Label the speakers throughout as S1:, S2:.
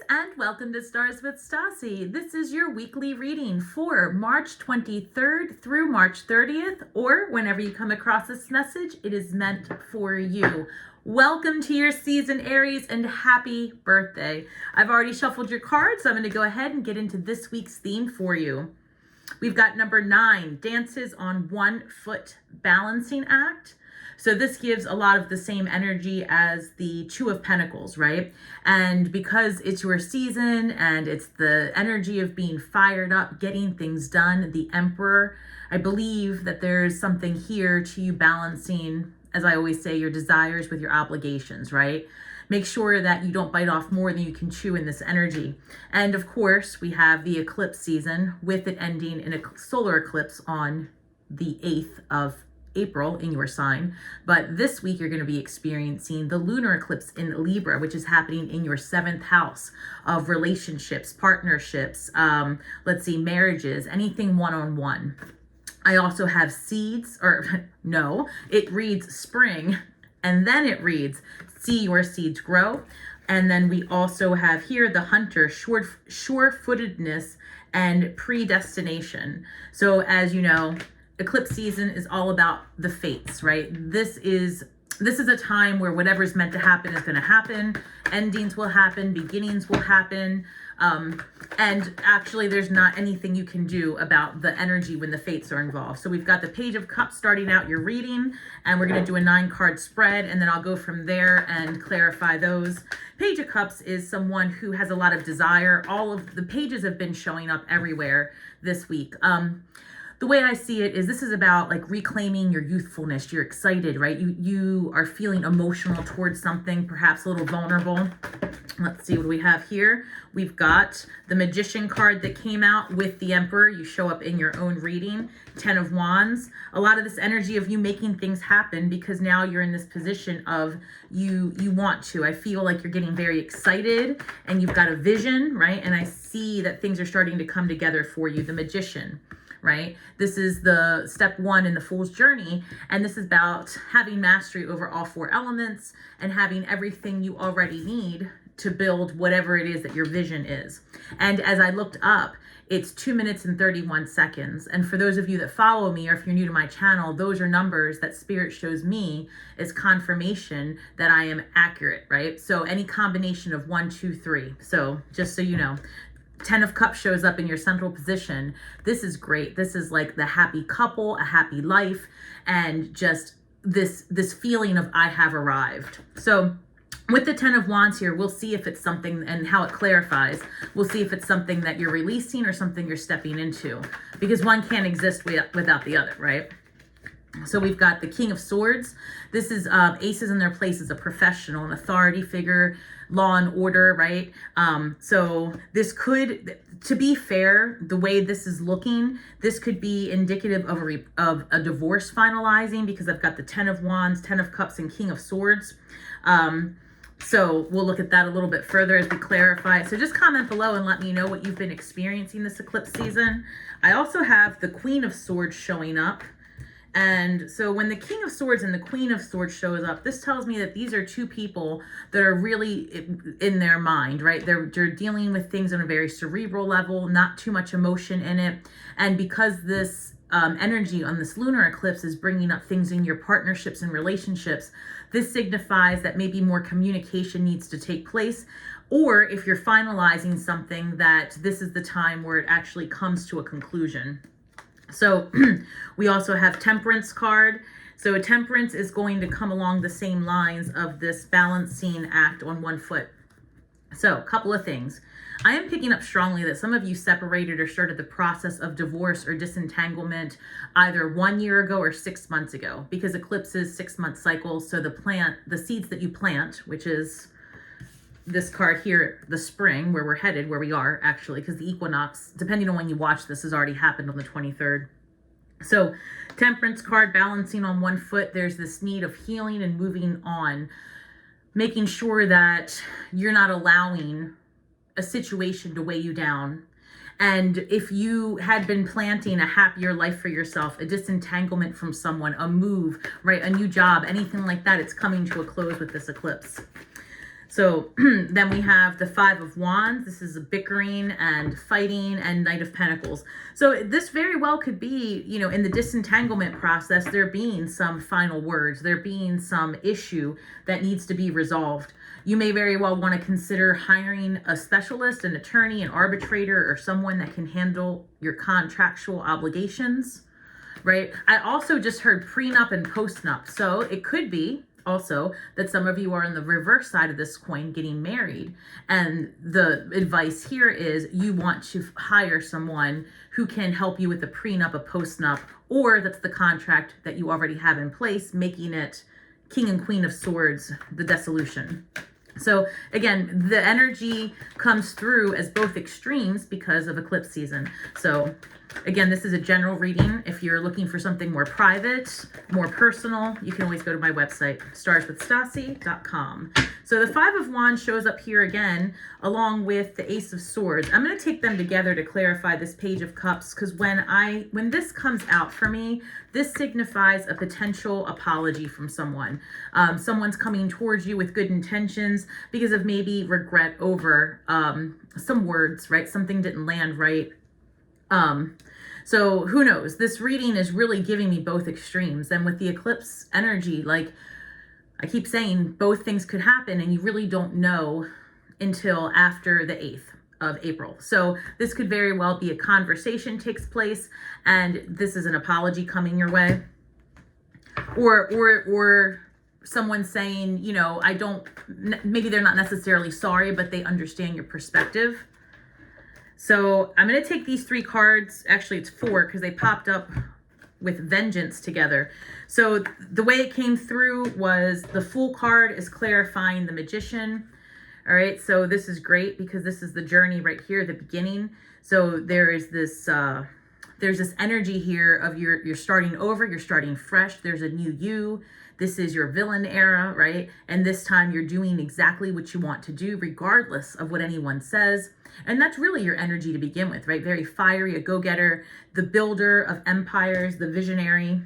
S1: and welcome to Stars with Stasi. This is your weekly reading for March 23rd through March 30th, or whenever you come across this message, it is meant for you. Welcome to your season, Aries, and happy birthday. I've already shuffled your cards, so I'm going to go ahead and get into this week's theme for you. We've got number 9, dances on 1 foot balancing act. So this gives a lot of the same energy as the Two of Pentacles, right? And because it's your season and it's the energy of being fired up, getting things done, the Emperor, I believe that there's something here to you balancing, as I always say, your desires with your obligations, right? Make sure that you don't bite off more than you can chew in this energy. And of course, we have the eclipse season with it ending in a solar eclipse on the 8th of April in your sign. But this week you're going to be experiencing the lunar eclipse in Libra, which is happening in your 7th house of relationships, partnerships, marriages, anything one-on-one. I also have seeds, or no, it reads spring, and then it reads see your seeds grow. And then we also have here the hunter, sure-footedness and predestination. So as you know, eclipse season is all about the fates, right? This is a time where whatever's meant to happen is going to happen. Endings will happen, beginnings will happen. And actually there's not anything you can do about the energy when the fates are involved. So we've got the Page of Cups starting out your reading, and we're going to do a 9-card spread, and then I'll go from there and clarify those. Page of Cups is someone who has a lot of desire. All of the pages have been showing up everywhere this week. The way I see it is this is about like reclaiming your youthfulness. You're excited, right? You are feeling emotional towards something, perhaps a little vulnerable. Let's see what we have here. We've got the Magician card that came out with the Emperor. You show up in your own reading. 10 of Wands. A lot of this energy of you making things happen because now you're in this position of you want to. I feel like you're getting very excited and you've got a vision, right? And I see that things are starting to come together for you. The Magician. Right? This is the step 1 in the Fool's Journey. And this is about having mastery over all 4 elements and having everything you already need to build whatever it is that your vision is. And as I looked up, it's 2 minutes and 31 seconds. And for those of you that follow me, or if you're new to my channel, those are numbers that Spirit shows me as confirmation that I am accurate, right? So any combination of 1, 2, 3. So just so you know, 10 of Cups shows up in your central position. This is great. This is like the happy couple, a happy life, and just this feeling of I have arrived. So with the 10 of Wands here, we'll see if it's something and how it clarifies. We'll see if it's something that you're releasing or something you're stepping into, because one can't exist without the other, right? So we've got the King of Swords. This is aces in their place as a professional, an authority figure, law and order, right? So this could, to be fair, the way this is looking, this could be indicative of a divorce finalizing, because I've got the 10 of Wands, 10 of Cups, and King of Swords. So we'll look at that a little bit further as we clarify. So just comment below and let me know what you've been experiencing this eclipse season. I also have the Queen of Swords showing up. And so when the King of Swords and the Queen of Swords shows up, this tells me that these are two people that are really in their mind, right? They're dealing with things on a very cerebral level, not too much emotion in it. And because this energy on this lunar eclipse is bringing up things in your partnerships and relationships, this signifies that maybe more communication needs to take place. Or if you're finalizing something, that this is the time where it actually comes to a conclusion. So we also have Temperance card. So Temperance is going to come along the same lines of this balancing act on 1 foot. So a couple of things. I am picking up strongly that some of you separated or started the process of divorce or disentanglement either 1 year ago or 6 months ago, because eclipses 6-month cycles. So the seeds that you plant, which is this card here, the spring, where we're headed, where we are actually, because the equinox, depending on when you watch this, has already happened on the 23rd. So Temperance card, balancing on 1 foot, there's this need of healing and moving on, making sure that you're not allowing a situation to weigh you down. And if you had been planting a happier life for yourself, a disentanglement from someone, a move, right, a new job, anything like that, it's coming to a close with this eclipse. So then we have the Five of Wands. This is a bickering and fighting, and Knight of Pentacles. So this very well could be, you know, in the disentanglement process, there being some final words, there being some issue that needs to be resolved. You may very well want to consider hiring a specialist, an attorney, an arbitrator, or someone that can handle your contractual obligations, right? I also just heard prenup and postnup. So it could be also that some of you are on the reverse side of this coin, getting married, and the advice here is you want to hire someone who can help you with the prenup, a postnup, or that's the contract that you already have in place, making it King and Queen of Swords, the dissolution. So again, the energy comes through as both extremes because of eclipse season. So again, this is a general reading. If you're looking for something more private, more personal, you can always go to my website, starswithstasi.com. So the Five of Wands shows up here again, along with the Ace of Swords. I'm going to take them together to clarify this Page of Cups, because when this comes out for me, this signifies a potential apology from someone. Someone's coming towards you with good intentions because of maybe regret over some words, right? Something didn't land right. So who knows? This reading is really giving me both extremes. And with the eclipse energy, like I keep saying, both things could happen, and you really don't know until after the 8th of April. So this could very well be a conversation takes place, and this is an apology coming your way. Or someone saying, you know, maybe they're not necessarily sorry, but they understand your perspective. So I'm going to take these 3 cards. Actually, it's 4 because they popped up with vengeance together. So the way it came through was the Fool card is clarifying the Magician. All right. So this is great because this is the journey right here, the beginning. So there is this, there's this energy here of you're starting over, you're starting fresh. There's a new you. This is your villain era, right? And this time you're doing exactly what you want to do, regardless of what anyone says. And that's really your energy to begin with, right? Very fiery, a go-getter, the builder of empires, the visionary.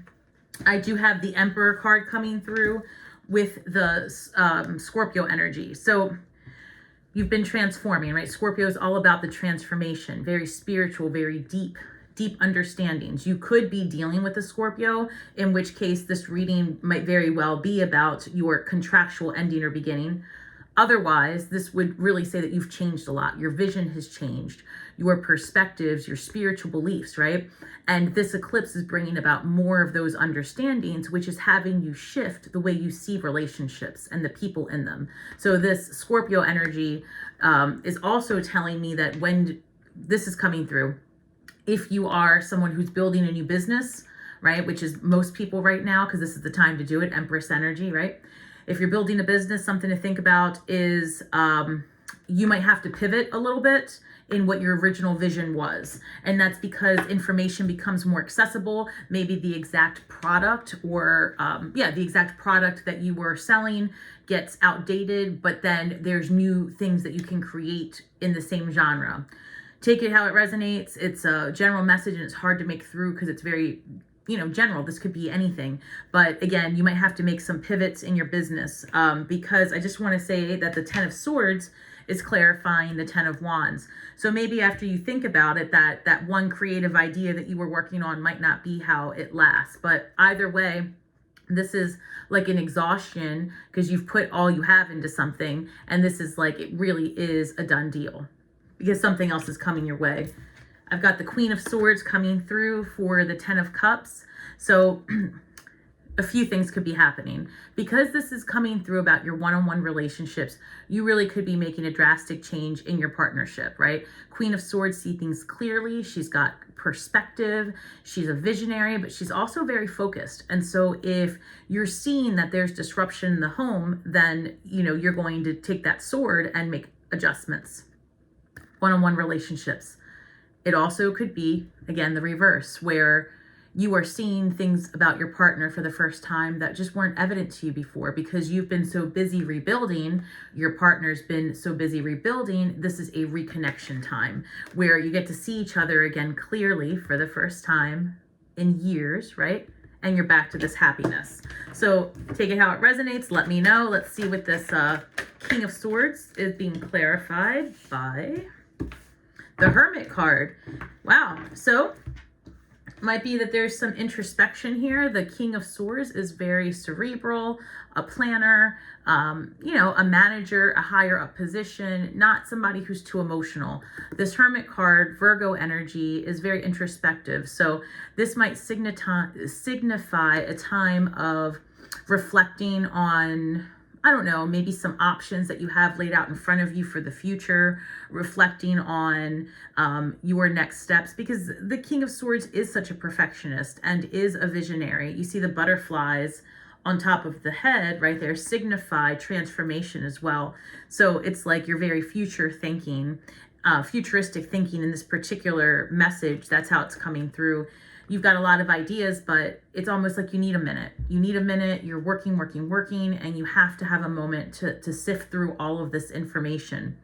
S1: I do have the Emperor card coming through with the Scorpio energy. So you've been transforming, right? Scorpio is all about the transformation, very spiritual, very deep understandings. You could be dealing with a Scorpio, in which case this reading might very well be about your contractual ending or beginning. Otherwise, this would really say that you've changed a lot. Your vision has changed, your perspectives, your spiritual beliefs, right? And this eclipse is bringing about more of those understandings, which is having you shift the way you see relationships and the people in them. So this Scorpio energy is also telling me that when this is coming through, if you are someone who's building a new business, right, which is most people right now, because this is the time to do it, Empress energy, right? If you're building a business, something to think about is you might have to pivot a little bit in what your original vision was. And that's because information becomes more accessible. Maybe the exact product or the exact product that you were selling gets outdated, but then there's new things that you can create in the same genre. Take it how it resonates. It's a general message and it's hard to make through because it's very, general. This could be anything. But again, you might have to make some pivots in your business because I just want to say that the 10 of Swords is clarifying the 10 of Wands. So maybe after you think about it, that one creative idea that you were working on might not be how it lasts. But either way, this is like an exhaustion because you've put all you have into something. And this is like, it really is a done deal because something else is coming your way. I've got the Queen of Swords coming through for the 10 of Cups. So a few things could be happening. Because this is coming through about your one-on-one relationships, you really could be making a drastic change in your partnership, right? Queen of Swords see things clearly. She's got perspective. She's a visionary, but she's also very focused. And so if you're seeing that there's disruption in the home, then, you're going to take that sword and make adjustments. One-on-one relationships. It also could be, again, the reverse, where you are seeing things about your partner for the first time that just weren't evident to you before because you've been so busy rebuilding, your partner's been so busy rebuilding. This is a reconnection time where you get to see each other again clearly for the first time in years, right? and you're back to this happiness. So take it how it resonates. Let me know. Let's see what this King of Swords is being clarified by the Hermit card. Wow. So might be that there's some introspection here. The King of Swords is very cerebral, a planner, you know, a manager, a higher up position, not somebody who's too emotional. This Hermit card, Virgo energy, is very introspective. So this might signify a time of reflecting on, I don't know, maybe some options that you have laid out in front of you for the future, reflecting on your next steps, because the King of Swords is such a perfectionist and is a visionary. You see the butterflies on top of the head right there signify transformation as well. So it's like you're very future thinking, futuristic thinking in this particular message. That's how it's coming through. You've got a lot of ideas, but it's almost like you need a minute. You need a minute, you're working, and you have to have a moment to sift through all of this information.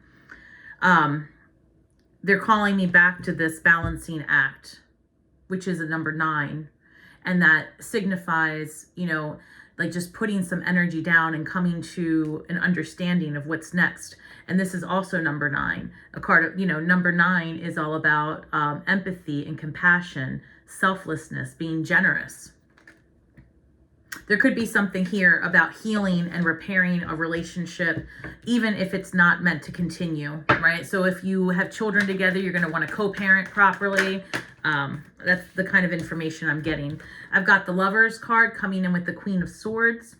S1: They're calling me back to this balancing act, which is a number 9. And that signifies, you know, like just putting some energy down and coming to an understanding of what's next. And this is also number 9. A card of, you know, number 9 is all about empathy and compassion, selflessness, being generous. There could be something here about healing and repairing a relationship, even if it's not meant to continue, right? So if you have children together, you're going to want to co-parent properly. That's the kind of information I'm getting. I've got the Lovers card coming in with the Queen of Swords.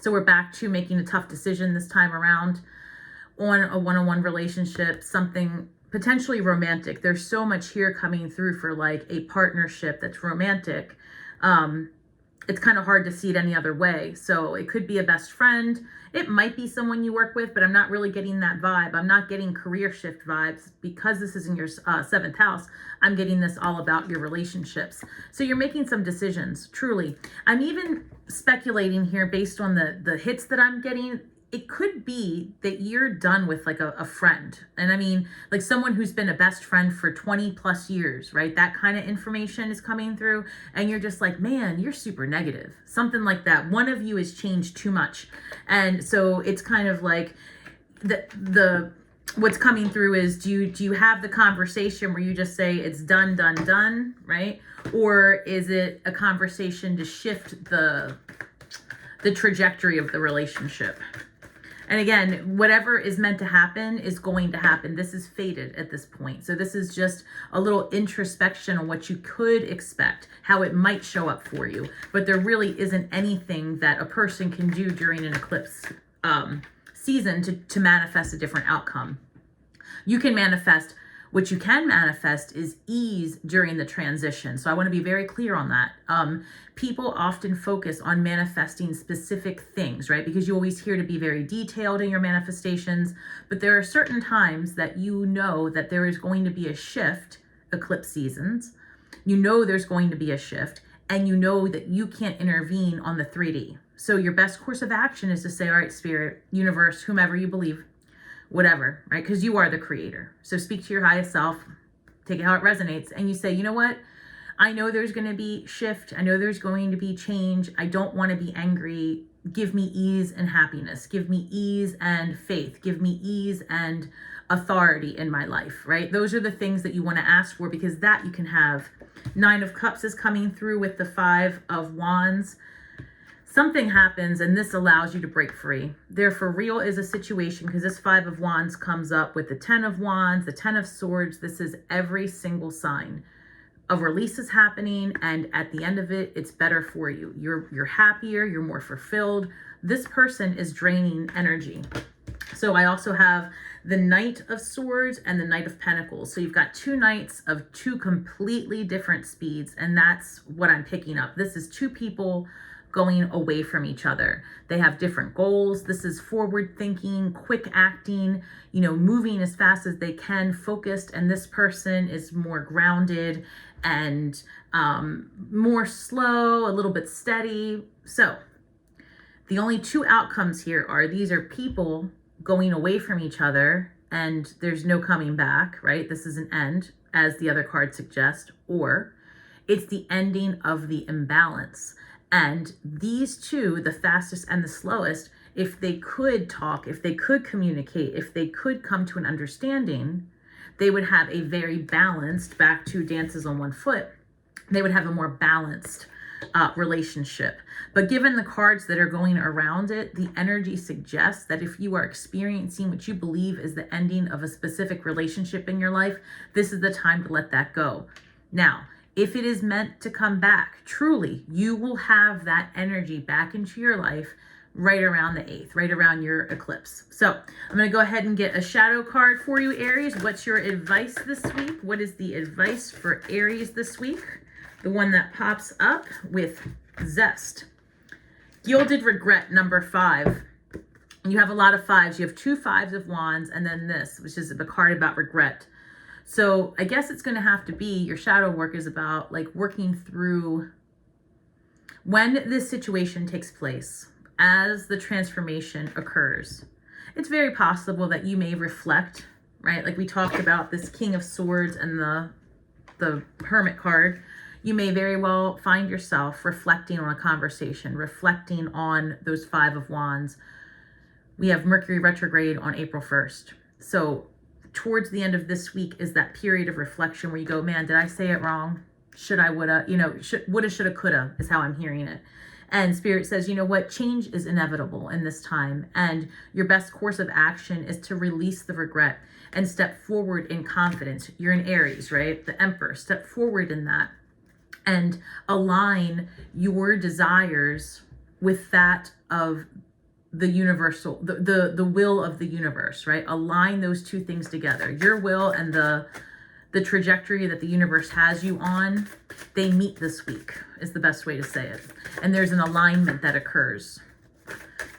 S1: So we're back to making a tough decision this time around on a one-on-one relationship, something potentially romantic. There's so much here coming through for like a partnership that's romantic. It's kind of hard to see it any other way. So it could be a best friend. It might be someone you work with, but I'm not really getting that vibe. I'm not getting career shift vibes because this is in your 7th house. I'm getting this all about your relationships. So you're making some decisions, truly. I'm even speculating here based on the hits that I'm getting. It could be that you're done with like a friend. And I mean, like someone who's been a best friend for 20 plus years, right? That kind of information is coming through. And you're just like, man, you're super negative. Something like that. One of you has changed too much. And so it's kind of like what's coming through is, do you have the conversation where you just say it's done, right? Or is it a conversation to shift the trajectory of the relationship? And again, whatever is meant to happen is going to happen. This is fated at this point. So this is just a little introspection on what you could expect, how it might show up for you. But there really isn't anything that a person can do during an eclipse season to manifest a different outcome. You can manifest, what you can manifest is ease during the transition. So I want to be very clear on that. People often focus on manifesting specific things, right? Because you always hear to be very detailed in your manifestations, but there are certain times that you know that there is going to be a shift, eclipse seasons. You know there's going to be a shift, and you know that you can't intervene on the 3D. So your best course of action is to say, all right, spirit, universe, whomever you believe, whatever, right? Because you are the creator. So speak to your highest self, take it how it resonates, and you say, you know what? I know there's going to be shift. I know there's going to be change. I don't want to be angry. Give me ease and happiness. Give me ease and faith. Give me ease and authority in my life, right? Those are the things that you want to ask for, because that you can have. 9 of Cups is coming through with the 5 of Wands. Something happens and this allows you to break free. There for real is a situation, because this 5 of Wands comes up with the 10 of Wands, the 10 of Swords. This is every single sign. A release is happening, and at the end of it, it's better for you. You're happier, you're more fulfilled. This person is draining energy. So I also have the Knight of Swords and the Knight of Pentacles. So you've got 2 knights of 2 completely different speeds, and that's what I'm picking up. This is 2 people going away from each other. They have different goals. This is forward thinking, quick acting, moving as fast as they can, focused. And this person is more grounded and more slow, a little bit steady. So the only 2 outcomes here are, these are people going away from each other and there's no coming back, right? This is an end, as the other card suggests. Or It's the ending of the imbalance. And these two, the fastest and the slowest, if they could talk, if they could communicate, if they could come to an understanding, they would have a very balanced, back to dances on one foot, they would have a more balanced relationship. But given the cards that are going around it, the energy suggests that if you are experiencing what you believe is the ending of a specific relationship in your life, this is the time to let that go. Now, if it is meant to come back, truly, you will have that energy back into your life right around the 8th, right around your eclipse. So I'm going to go ahead and get a shadow card for you, Aries. What's your advice this week? What is the advice for Aries this week? The one that pops up with zest. Gilded regret, number 5. You have a lot of 5s. You have 2 5s of wands, and then this, which is the card about regret. So I guess it's going to have to be, your shadow work is about like working through when this situation takes place, as the transformation occurs. It's very possible that you may reflect, right? Like we talked about this King of Swords and the Hermit card. You may very well find yourself reflecting on a conversation, reflecting on those 5 of Wands. We have Mercury retrograde on April 1st. So towards the end of this week is that period of reflection where you go, man, did I say it wrong? Should I, woulda, woulda, shoulda, coulda is how I'm hearing it. And Spirit says, you know what? Change is inevitable in this time. And your best course of action is to release the regret and step forward in confidence. You're in Aries, right? The Emperor. Step forward in that and align your desires with that of the universal, the will of the universe, right? Align those two things together. Your will and the trajectory that the universe has you on, they meet this week is the best way to say it. And there's an alignment that occurs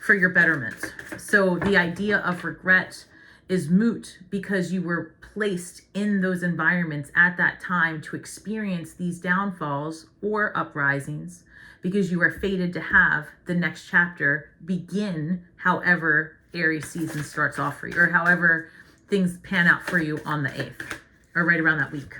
S1: for your betterment. So the idea of regret is moot because you were placed in those environments at that time to experience these downfalls or uprisings, because you are fated to have the next chapter begin however Aries season starts off for you, or however things pan out for you on the 8th, or right around that week.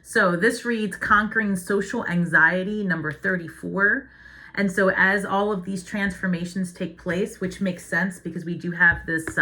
S1: So this reads Conquering Social Anxiety, number 34. And so as all of these transformations take place, which makes sense because we do have this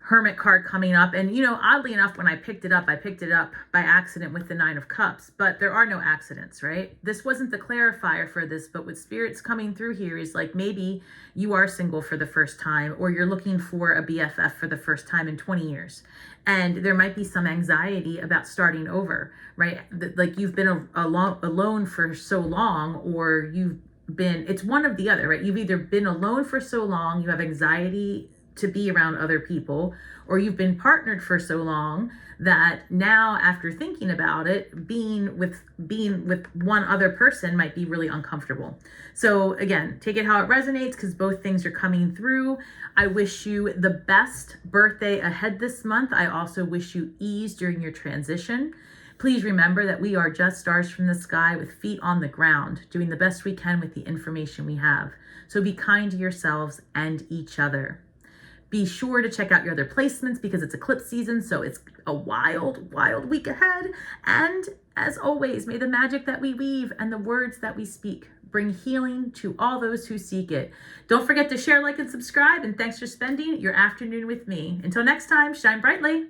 S1: Hermit card coming up. And, oddly enough, when I picked it up by accident with the 9 of Cups. But there are no accidents, right? This wasn't the clarifier for this, but what Spirit's coming through here is like maybe you are single for the first time, or you're looking for a BFF for the first time in 20 years. And there might be some anxiety about starting over, right? Like you've been alone for so long, or it's one of the other, right? You've either been alone for so long, you have anxiety to be around other people, or you've been partnered for so long that now, after thinking about it, being with one other person might be really uncomfortable. So again, take it how it resonates, because both things are coming through. I wish you the best birthday ahead this month. I also wish you ease during your transition. Please remember that we are just stars from the sky with feet on the ground, doing the best we can with the information we have. So be kind to yourselves and each other. Be sure to check out your other placements because it's eclipse season, so it's a wild, wild week ahead. And as always, may the magic that we weave and the words that we speak bring healing to all those who seek it. Don't forget to share, like, and subscribe, and thanks for spending your afternoon with me. Until next time, shine brightly.